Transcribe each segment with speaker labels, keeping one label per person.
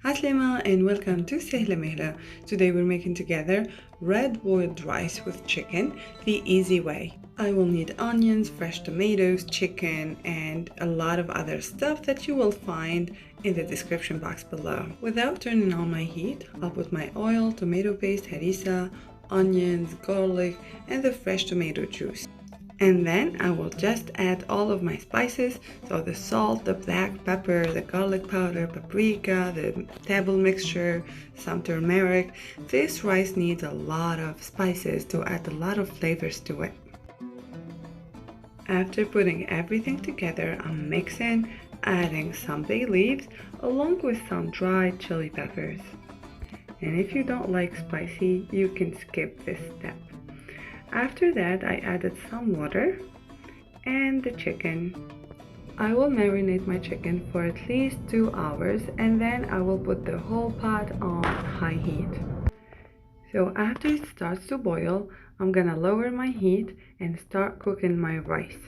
Speaker 1: Aslima and welcome to Sehla Mehla. Today we're making together red boiled rice with chicken the easy way. I will need onions, fresh tomatoes, chicken, and a lot of other stuff that you will find in the description box below. Without turning on my heat, I'll put my oil, tomato paste, harissa, onions, garlic, and the fresh tomato juice. And then I will just add all of my spices, so the salt, the black pepper, the garlic powder, paprika, the table mixture, some turmeric. This rice needs a lot of spices to add a lot of flavors to it. After putting everything together, I'm mixing, adding some bay leaves along with some dried chili peppers. And if you don't like spicy, you can skip this step. After that, I added some water and the chicken. I will marinate my chicken for at least 2 hours and then I will put the whole pot on high heat. So after it starts to boil, I'm gonna lower my heat and start cooking my rice.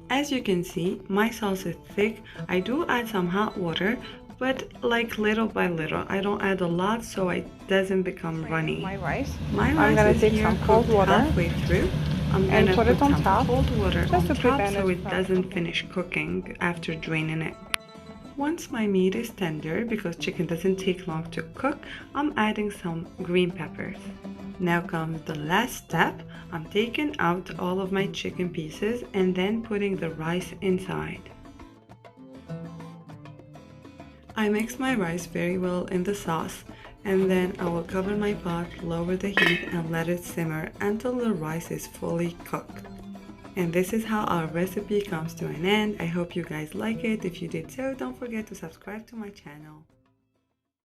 Speaker 1: As you can see, my sauce is thick. I do add some hot water, but like little by little. I don't add a lot so it doesn't become runny.
Speaker 2: My rice.
Speaker 1: My
Speaker 2: I'm
Speaker 1: rice
Speaker 2: gonna
Speaker 1: is
Speaker 2: take
Speaker 1: here
Speaker 2: some cold
Speaker 1: cooked
Speaker 2: water
Speaker 1: halfway through. I'm
Speaker 2: and
Speaker 1: gonna
Speaker 2: put it on
Speaker 1: some
Speaker 2: top,
Speaker 1: cold water
Speaker 2: just
Speaker 1: on
Speaker 2: to
Speaker 1: top
Speaker 2: prevent
Speaker 1: so
Speaker 2: it
Speaker 1: it
Speaker 2: from
Speaker 1: doesn't
Speaker 2: cooking.
Speaker 1: finish cooking after draining it. Once my meat is tender, because chicken doesn't take long to cook, I'm adding some green peppers. Now comes the last step. I'm taking out all of my chicken pieces and then putting the rice inside. I mix my rice very well in the sauce and then I will cover my pot, lower the heat and let it simmer until the rice is fully cooked. And this is how our recipe comes to an end. I hope you guys like it. If you did so, don't forget to subscribe to my channel.